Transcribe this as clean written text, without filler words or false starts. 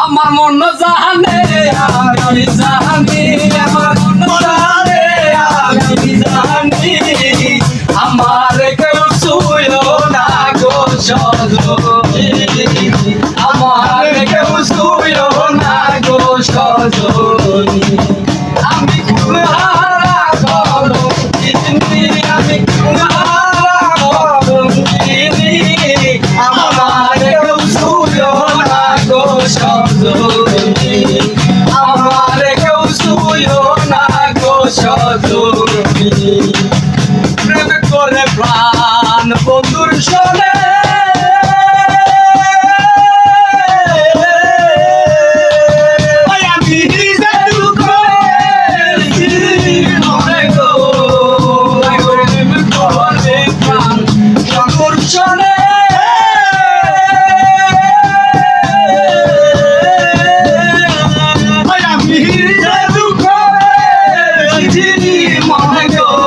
আমার মন জানে আমি জানি আমার মন জানে আমি জানি আমার কেউ ছুঁয়ো না গো সজনী আমার কেউ ছুঁয়ো না গো সজনী আমি কুহারা কলঙ্কিনী আমি কুহারা কলঙ্কিনী আমার কেউ ছুঁয়ো না গো সজনী আমার কেউ ছুঁয়ো না গো সজনী প্রেম করে প্রাণ বন্ধুর সনে মনে গো